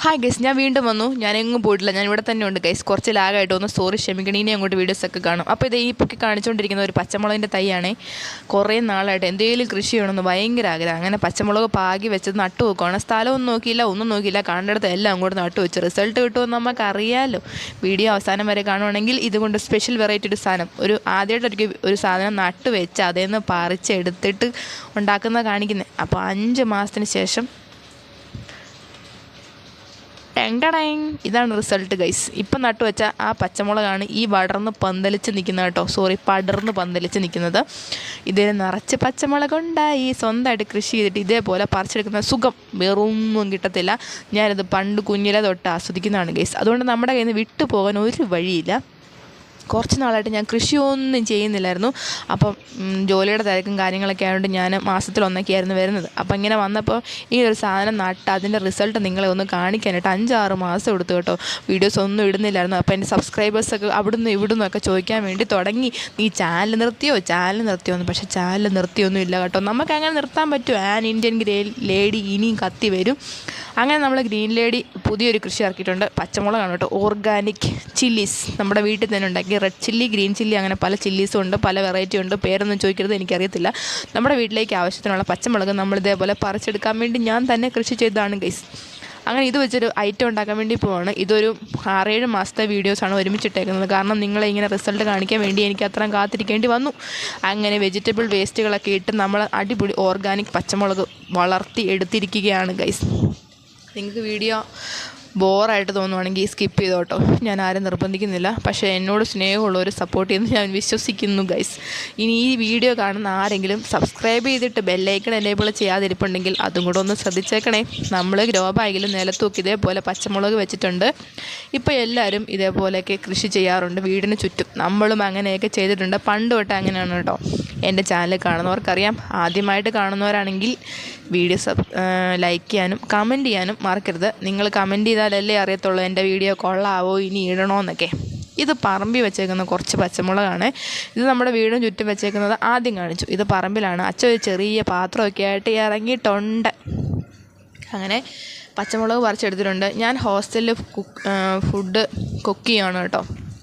Hi guys, ഞാൻ വീണ്ടും വന്നു. ഞാൻ എങ്ങും പോയിട്ടില്ല, ഞാൻ ഇവിടെ തന്നെ ഉണ്ട് ഗൈസ്. കുറച്ച് ലാഗായിട്ട് ഒന്ന് സോറി, ക്ഷമിക്കണം. ഇനി അങ്ങോട്ട് വീഡിയോസൊക്കെ കാണും. അപ്പോൾ ഇത് ഈ പൊക്കി കാണിച്ചുകൊണ്ടിരിക്കുന്ന ഒരു പച്ചമുളകിൻ്റെ തൈയാണേ. കുറേ നാളായിട്ട് എന്തെങ്കിലും കൃഷി ചെയ്യണമെന്ന് ഭയങ്കര ആഗ്രഹം. അങ്ങനെ പച്ചമുളക് പാകി വെച്ചത് നട്ടു വെക്കുകയാണ്. സ്ഥലമൊന്നും നോക്കിയില്ല, ഒന്നും നോക്കിയില്ല, കണ്ടെടുത്ത് എല്ലാം അങ്ങോട്ട് നട്ടു വെച്ചു. റിസൾട്ട് കിട്ടുമെന്ന് നമുക്കറിയാമല്ലോ. വീഡിയോ അവസാനം വരെ കാണുവാണെങ്കിൽ ഇതുകൊണ്ട് സ്പെഷ്യൽ വെറൈറ്റി ഒരു സാധനം, ആദ്യമായിട്ടൊരു ഒരു സാധനം നട്ടു വെച്ച് അതിൽ നിന്ന് പറിച്ചെടുത്തിട്ട് ഉണ്ടാക്കുന്നത് കാണിക്കുന്നത്. അപ്പോൾ 5 മാസത്തിന് ശേഷം ഇതാണ് റിസൾട്ട് ഗൈസ്. ഇപ്പം നട്ടു വെച്ച ആ പച്ചമുളകാണ് ഈ പടർന്ന് പന്തലിച്ച് നിൽക്കുന്നത് കേട്ടോ. പടർന്ന് പന്തലിച്ച് നിൽക്കുന്നത്. ഇതിൽ നിറച്ച് പച്ചമുളകുണ്ടായി. സ്വന്തമായിട്ട് കൃഷി ചെയ്തിട്ട് ഇതേപോലെ പറിച്ചെടുക്കുന്ന സുഖം വേറൊന്നും കിട്ടത്തില്ല. ഞാനിത് പണ്ട് കുഞ്ഞിലെ തൊട്ട് ആസ്വദിക്കുന്നതാണ് ഗൈസ്. അതുകൊണ്ട് നമ്മുടെ കയ്യിൽ നിന്ന് വിട്ടു പോകാൻ ഒരു വഴിയില്ല. കുറച്ച് നാളായിട്ട് ഞാൻ കൃഷിയൊന്നും ചെയ്യുന്നില്ലായിരുന്നു. അപ്പം ജോലിയുടെ തിരക്കും കാര്യങ്ങളൊക്കെ ആയതുകൊണ്ട് ഞാൻ മാസത്തിലൊന്നൊക്കെയായിരുന്നു വരുന്നത്. അപ്പം ഇങ്ങനെ വന്നപ്പോൾ ഈ ഒരു സാധനം നട്ട് അതിൻ്റെ റിസൾട്ട് നിങ്ങളെ ഒന്ന് കാണിക്കാനായിട്ട് 5-6 മാസം എടുത്തു കേട്ടോ. വീഡിയോസ് ഒന്നും ഇടുന്നില്ലായിരുന്നു. അപ്പോൾ എൻ്റെ സബ്സ്ക്രൈബേഴ്സൊക്കെ അവിടുന്ന് ഇവിടുന്നൊക്കെ ചോദിക്കാൻ വേണ്ടി തുടങ്ങി, നീ ചാനൽ നിർത്തിയോ എന്ന്. പക്ഷേ ചാനൽ നിർത്തിയൊന്നും ഇല്ല കേട്ടോ. നമുക്ക് അങ്ങനെ നിർത്താൻ പറ്റുമോ? ഇന്ത്യൻ ലേഡി ഇനിയും കത്തി വരും. അങ്ങനെ നമ്മൾ ഗ്രീൻ ലേഡി പുതിയൊരു കൃഷി ഇറക്കിയിട്ടുണ്ട്. പച്ചമുളകാണ് കേട്ടോ. ഓർഗാനിക് ചില്ലീസ് നമ്മുടെ വീട്ടിൽ തന്നെ ഉണ്ടാക്കി. റെഡ് ചില്ലി, ഗ്രീൻ ചില്ലി, അങ്ങനെ പല ചില്ലീസും ഉണ്ട്, പല വെറൈറ്റി ഉണ്ട്. പേരൊന്നും ചോദിക്കരുത്, എനിക്കറിയത്തില്ല. നമ്മുടെ വീട്ടിലേക്ക് ആവശ്യത്തിനുള്ള പച്ചമുളക് നമ്മൾ ഇതേപോലെ പറിച്ചെടുക്കാൻ വേണ്ടി ഞാൻ തന്നെ കൃഷി ചെയ്തതാണ് ഗൈസ്. അങ്ങനെ ഇത് വെച്ചൊരു ഐറ്റം ഉണ്ടാക്കാൻ വേണ്ടി പോവാണ്. ഇതൊരു 6-7 മാസത്തെ വീഡിയോസാണ് ഒരുമിച്ചിട്ടേക്കുന്നത്. കാരണം നിങ്ങളെ ഇങ്ങനെ റിസൾട്ട് കാണിക്കാൻ വേണ്ടി എനിക്ക് അത്രയും കാത്തിരിക്കേണ്ടി വന്നു. അങ്ങനെ വെജിറ്റബിൾ വേസ്റ്റുകളൊക്കെ ഇട്ട് നമ്മൾ അടിപൊളി ഓർഗാനിക് പച്ചമുളക് വളർത്തി എടുത്തിരിക്കുകയാണ് ഗൈസ്. നിങ്ങൾക്ക് വീഡിയോ ബോറായിട്ട് തോന്നുവാണെങ്കിൽ സ്കിപ്പ് ചെയ്തോട്ടോ. ഞാൻ ആരും നിർബന്ധിക്കുന്നില്ല. പക്ഷേ എന്നോട് സ്നേഹമുള്ളവർ സപ്പോർട്ട് ചെയ്യുന്നു ഞാൻ വിശ്വസിക്കുന്നു ഗൈസ്. ഇനി ഈ വീഡിയോ കാണുന്ന ആരെങ്കിലും സബ്സ്ക്രൈബ് ചെയ്തിട്ട് ബെല്ലൈക്കൺ എനേബിൾ ചെയ്യാതിരിപ്പുണ്ടെങ്കിൽ അതും കൂടെ ഒന്ന് ശ്രദ്ധിച്ചേക്കണേ. നമ്മൾ ഗ്രോ ബാഗിലും നിലത്തൂക്കി ഇതേപോലെ പച്ചമുളക് വെച്ചിട്ടുണ്ട്. ഇപ്പോൾ എല്ലാവരും ഇതേപോലെയൊക്കെ കൃഷി ചെയ്യാറുണ്ട് വീടിന് ചുറ്റും. നമ്മളും അങ്ങനെയൊക്കെ ചെയ്തിട്ടുണ്ട്. പണ്ട് തൊട്ട് അങ്ങനെയാണ് കേട്ടോ. എൻ്റെ ചാനൽ കാണുന്നവർക്കറിയാം. ആദ്യമായിട്ട് കാണുന്നവരാണെങ്കിൽ വീഡിയോ ലൈക്ക് ചെയ്യാനും കമൻറ്റ് ചെയ്യാനും മറക്കരുത്. നിങ്ങൾ കമൻറ്റ് ചെയ്താലല്ലേ അറിയത്തുള്ളൂ എൻ്റെ വീഡിയോ കൊള്ളാവോ ഇനി ഇടണമെന്നൊക്കെ. ഇത് പറമ്പിൽ വെച്ചേക്കുന്ന കുറച്ച് പച്ചമുളകാണ്. ഇത് നമ്മുടെ വീടിന് ചുറ്റും വെച്ചേക്കുന്നത് ആദ്യം കാണിച്ചു. ഇത് പറമ്പിലാണ്. അച്ഛൻ ഒരു ചെറിയ പാത്രമൊക്കെ ആയിട്ട് ഇറങ്ങിയിട്ടുണ്ട്. അങ്ങനെ പച്ചമുളക് പറിച്ചെടുത്തിട്ടുണ്ട്. ഞാൻ ഹോസ്റ്റലിൽ ഫുഡ് കുക്ക് ചെയ്യുകയാണ് കേട്ടോ.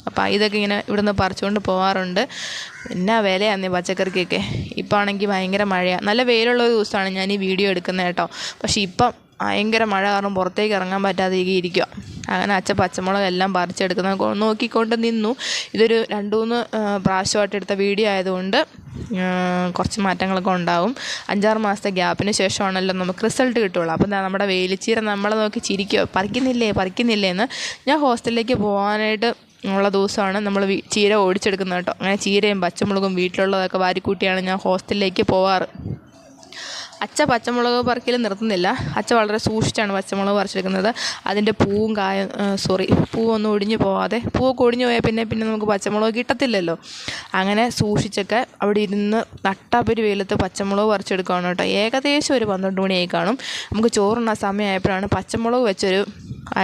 അപ്പോൾ ഇതൊക്കെ ഇങ്ങനെ ഇവിടുന്ന് പറിച്ചുകൊണ്ട് പോകാറുണ്ട്. എന്നാ വിലയാണ് പച്ചക്കറിക്കൊക്കെ. ഇപ്പോൾ ആണെങ്കിൽ ഭയങ്കര മഴയാണ്. നല്ല വെയിലുള്ള ഒരു ദിവസമാണ് ഞാൻ ഈ വീഡിയോ എടുക്കുന്നത് കേട്ടോ. പക്ഷേ ഇപ്പം ഭയങ്കര മഴ കാരണം പുറത്തേക്ക് ഇറങ്ങാൻ പറ്റാതെ ഇരിക്കുക. അങ്ങനെ അച്ഛൻ പച്ചമുളകെല്ലാം പറിച്ചെടുക്കുന്ന നോക്കിക്കൊണ്ട് നിന്നു. ഇതൊരു 2-3 പ്രാവശ്യമായിട്ട് എടുത്ത വീഡിയോ ആയതുകൊണ്ട് കുറച്ച് മാറ്റങ്ങളൊക്കെ ഉണ്ടാവും. 5-6 മാസത്തെ ഗ്യാപ്പിന് ശേഷമാണല്ലോ നമുക്ക് റിസൾട്ട് കിട്ടുള്ളൂ. അപ്പോൾ നമ്മുടെ വേലിച്ചീര നമ്മളെ നോക്കി ചിരിക്കുക, പറിക്കുന്നില്ലേ എന്ന്. ഞാൻ ഹോസ്റ്റലിലേക്ക് പോകാനായിട്ട് ഉള്ള ദിവസമാണ് നമ്മൾ ചീര ഓടിച്ചെടുക്കുന്നത് കേട്ടോ. അങ്ങനെ ചീരയും പച്ചമുളകും വീട്ടിലുള്ളതൊക്കെ വാരിക്കൂട്ടിയാണ് ഞാൻ ഹോസ്റ്റലിലേക്ക് പോവാറ്. അച്ഛ പച്ചമുളക് പറിക്കൽ നിർത്തുന്നില്ല. അച്ഛ വളരെ സൂക്ഷിച്ചാണ് പച്ചമുളക് പറിച്ചെടുക്കുന്നത്. അതിൻ്റെ പൂവൊന്നും ഒടിഞ്ഞു പോവാതെ. പൂവൊക്കെ ഒടിഞ്ഞു പോയാൽ പിന്നെ നമുക്ക് പച്ചമുളക് കിട്ടത്തില്ലല്ലോ. അങ്ങനെ സൂക്ഷിച്ചൊക്കെ അവിടെ ഇരുന്ന് നട്ടാപ്പൊരു വെയിലത്ത് പച്ചമുളക് പറിച്ചെടുക്കുകയാണ് കേട്ടോ. ഏകദേശം ഒരു 12 മണിയായി കാണും. നമുക്ക് ചോറുണ്ണ സമയമായപ്പോഴാണ് പച്ചമുളക് വെച്ചൊരു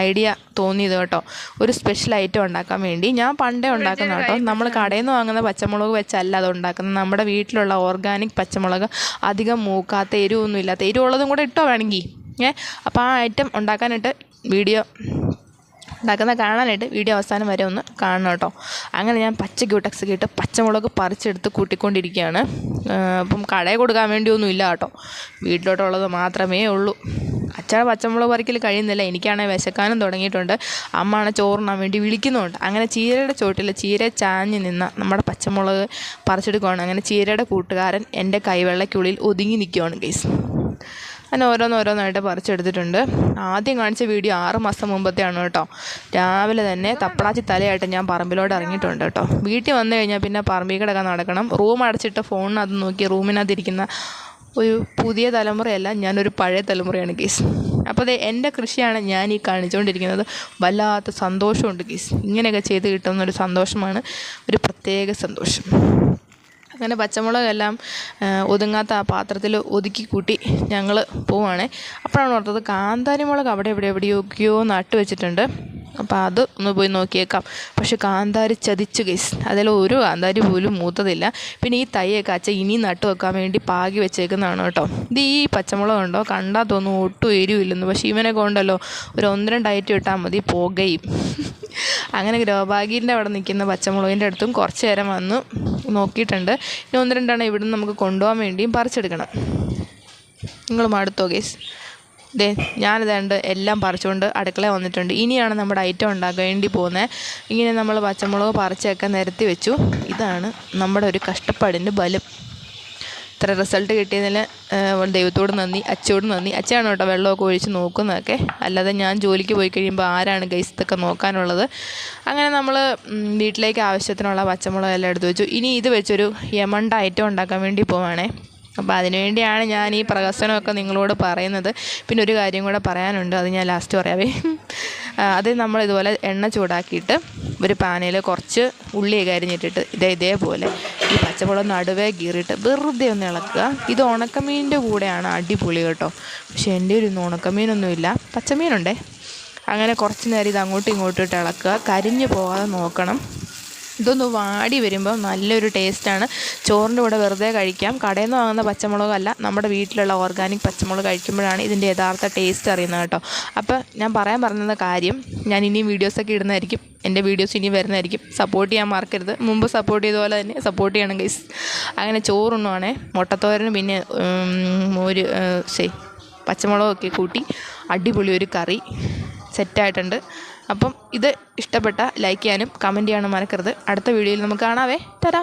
ഐഡിയ തോന്നിയത് കേട്ടോ. ഒരു സ്പെഷ്യൽ ഐറ്റം ഉണ്ടാക്കാൻ വേണ്ടി. ഞാൻ പണ്ടേ ഉണ്ടാക്കുന്ന കേട്ടോ. നമ്മൾ കടയിൽ നിന്ന് വാങ്ങുന്ന പച്ചമുളക് വെച്ചല്ല അത് ഉണ്ടാക്കുന്നത്. നമ്മുടെ വീട്ടിലുള്ള ഓർഗാനിക് പച്ചമുളക്, അധികം മൂക്കാത്ത എരിവൊന്നും ഇല്ലാത്ത, എരിവുള്ളതും കൂടെ ഇട്ടോ വേണമെങ്കിൽ. അപ്പോൾ ആ ഐറ്റം ഉണ്ടാക്കാനായിട്ട് കാണാനായിട്ട് വീഡിയോ അവസാനം വരെ ഒന്ന് കാണണം കേട്ടോ. അങ്ങനെ ഞാൻ പച്ച ക്യൂടെക്സൊക്കെ ഇട്ട് പച്ചമുളക് പറിച്ചെടുത്ത് കൂട്ടിക്കൊണ്ടിരിക്കുകയാണ്. അപ്പം കടയിൽ കൊടുക്കാൻ വേണ്ടിയൊന്നും ഇല്ല കേട്ടോ. വീട്ടിലോട്ടുള്ളത് മാത്രമേ ഉള്ളൂ. അച്ഛൻ പച്ചമുളക് പറിക്കൽ കഴിയുന്നില്ല. എനിക്കാണെങ്കിൽ വിശക്കാനും തുടങ്ങിയിട്ടുണ്ട്. അമ്മയാണ് ചോറുണ്ണാൻ വേണ്ടി വിളിക്കുന്നുണ്ട്. അങ്ങനെ ചീരയുടെ ചോട്ടിൽ ചീര ചാഞ്ഞ് നിന്ന നമ്മുടെ പച്ചമുളക് പറിച്ചെടുക്കുകയാണ്. അങ്ങനെ ചീരയുടെ കൂട്ടുകാരൻ എൻ്റെ കൈവെള്ളയ്ക്കുള്ളിൽ ഒതുങ്ങി നിൽക്കുകയാണ് ഗൈസ്. അങ്ങനെ ഓരോന്നായിട്ട് പറിച്ചെടുത്തിട്ടുണ്ട്. ആദ്യം കാണിച്ച വീഡിയോ 6 മാസം മുമ്പത്തെയാണ് കേട്ടോ. രാവിലെ തന്നെ തപ്പളാച്ചി തലയായിട്ട് ഞാൻ പറമ്പിലോട്ട് ഇറങ്ങിയിട്ടുണ്ട് കേട്ടോ. വീട്ടിൽ വന്നു കഴിഞ്ഞാൽ പിന്നെ പറമ്പിൽ കിടക്കാൻ നടക്കണം. റൂം അടച്ചിട്ട് ഫോണിനകത്ത് നോക്കി റൂമിനകത്തിരിക്കുന്ന ഒരു പുതിയ തലമുറയല്ല, ഞാനൊരു പഴയ തലമുറയാണ് ഗീസ്. അപ്പോൾ അത് എൻ്റെ കൃഷിയാണ് ഞാൻ ഈ കാണിച്ചുകൊണ്ടിരിക്കുന്നത്. വല്ലാത്ത സന്തോഷമുണ്ട് ഗീസ്. ഇങ്ങനെയൊക്കെ ചെയ്ത് കിട്ടുന്നൊരു സന്തോഷമാണ്, ഒരു പ്രത്യേക സന്തോഷം. അങ്ങനെ പച്ചമുളകെല്ലാം ഒതുങ്ങാത്ത ആ പാത്രത്തിൽ ഒതുക്കി കൂട്ടി ഞങ്ങൾ പോവുകയാണ്. അപ്പോഴാണ് ഓർത്തത് കാന്താരി മുളക് അവിടെ എവിടെയൊക്കെയോ നട്ട് വെച്ചിട്ടുണ്ട്. അപ്പോൾ അത് ഒന്ന് പോയി നോക്കിയേക്കാം. പക്ഷെ കാന്താരി ചതിച്ചു ഗൈസ്, അതിൽ ഒരു കാന്താരി പോലും മൂത്തതില്ല. പിന്നെ ഈ തൈയൊക്കെ അച്ഛൻ ഇനി നട്ടു വെക്കാൻ വേണ്ടി പാകി വെച്ചേക്കുന്നതാണ് കേട്ടോ. ഇത് ഈ പച്ചമുളക് ഉണ്ടോ കണ്ടാൽ തോന്നും ഒട്ടും എരിവില്ലെന്ന്, പക്ഷേ ഇവനൊക്കെ ഉണ്ടല്ലോ ഒരു 1-2 ഐറ്റം ഇട്ടാൽ മതി പുകയും. അങ്ങനെ ഗ്രോബാഗിൻ്റെ അവിടെ നിൽക്കുന്ന പച്ചമുളകിൻ്റെ അടുത്തും കുറച്ച് നേരം വന്ന് നോക്കിയിട്ടുണ്ട്. ഇനി 1-2 ഇവിടുന്ന് നമുക്ക് കൊണ്ടുപോകാൻ വേണ്ടിയും പറിച്ചെടുക്കണം. നിങ്ങൾ മടുത്തോ ഗൈസ്? ഞാനിതാണ്ട് എല്ലാം പറിച്ചുകൊണ്ട് അടുക്കള വന്നിട്ടുണ്ട്. ഇനിയാണ് നമ്മുടെ ഐറ്റം ഉണ്ടാക്കാൻ വേണ്ടി പോകുന്നത്. ഇങ്ങനെ നമ്മൾ പച്ചമുളക് പറിച്ചൊക്കെ നിരത്തി വെച്ചു. ഇതാണ് നമ്മുടെ ഒരു കഷ്ടപ്പാടിൻ്റെ ബലം. ഇത്ര റിസൾട്ട് കിട്ടിയതിൽ ദൈവത്തോട് നന്ദി, അച്ഛയോട് നന്ദി. അച്ഛയാണ് കേട്ടോ വെള്ളമൊക്കെ ഒഴിച്ച് നോക്കുന്നതൊക്കെ, അല്ലാതെ ഞാൻ ജോലിക്ക് പോയി കഴിയുമ്പോൾ ആരാണ് ഗൈസ് ഇതൊക്കെ നോക്കാനുള്ളത്. അങ്ങനെ നമ്മൾ വീട്ടിലേക്ക് ആവശ്യത്തിനുള്ള പച്ചമുളക് എല്ലാം എടുത്ത് വെച്ചു. ഇനി ഇത് വെച്ചൊരു യമണ്ട ഐറ്റം ഉണ്ടാക്കാൻ വേണ്ടി പോവുകയാണേ. അപ്പോൾ അതിനുവേണ്ടിയാണ് ഞാൻ ഈ പ്രഹസനമൊക്കെ നിങ്ങളോട് പറയുന്നത്. പിന്നെ ഒരു കാര്യം കൂടെ പറയാനുണ്ട്, അത് ഞാൻ ലാസ്റ്റ് പറയാവേ. അത് നമ്മൾ ഇതുപോലെ എണ്ണ ചൂടാക്കിയിട്ട് ഒരു പാനയിൽ കുറച്ച് ഉള്ളിയൊക്കെ അരിഞ്ഞിട്ടിട്ട് ഇതേപോലെ ഈ പച്ചമുളക് നടുവേ കീറിയിട്ട് വെറുതെ ഒന്ന് ഇളക്കുക. ഇത് ഉണക്കമീനിൻ്റെ കൂടെയാണ് അടിപൊളി കേട്ടോ. പക്ഷേ എൻ്റെ ഒരു ഉണക്കമീനൊന്നുമില്ല, പച്ചമീനുണ്ടേ. അങ്ങനെ കുറച്ച് നേരം ഇത് അങ്ങോട്ടും ഇങ്ങോട്ടും ഇട്ട് ഇളക്കുക, കരിഞ്ഞു പോകാതെ നോക്കണം. ഇതൊന്ന് വാടി വരുമ്പോൾ നല്ലൊരു ടേസ്റ്റാണ്. ചോറിൻ്റെ കൂടെ വെറുതെ കഴിക്കാം. കടയിൽ നിന്ന് വാങ്ങുന്ന പച്ചമുളകല്ല, നമ്മുടെ വീട്ടിലുള്ള ഓർഗാനിക് പച്ചമുളക് കഴിക്കുമ്പോഴാണ് ഇതിൻ്റെ യഥാർത്ഥ ടേസ്റ്റ് അറിയുന്നത് കേട്ടോ. അപ്പോൾ ഞാൻ പറഞ്ഞ കാര്യം, ഞാൻ ഇനിയും വീഡിയോസൊക്കെ ഇടുന്നതായിരിക്കും, എൻ്റെ വീഡിയോസ് ഇനി വരുന്നതായിരിക്കും. സപ്പോർട്ട് ചെയ്യാൻ മറക്കരുത്. മുമ്പ് സപ്പോർട്ട് ചെയ്ത പോലെ തന്നെ സപ്പോർട്ട് ചെയ്യണം ഗൈസ്. അങ്ങനെ ചോറുണ്ണുവാണേ, മുട്ടത്തോരനും പിന്നെ പച്ചമുളകൊക്കെ കൂട്ടി അടിപൊളി ഒരു കറി സെറ്റായിട്ടുണ്ട്. അപ്പം ഇത് ഇഷ്ടപ്പെട്ട ലൈക്ക് ചെയ്യാനും കമൻറ്റ് ചെയ്യാനും മറക്കരുത്. അടുത്ത വീഡിയോയിൽ നമുക്ക് കാണാവേ. തരാ.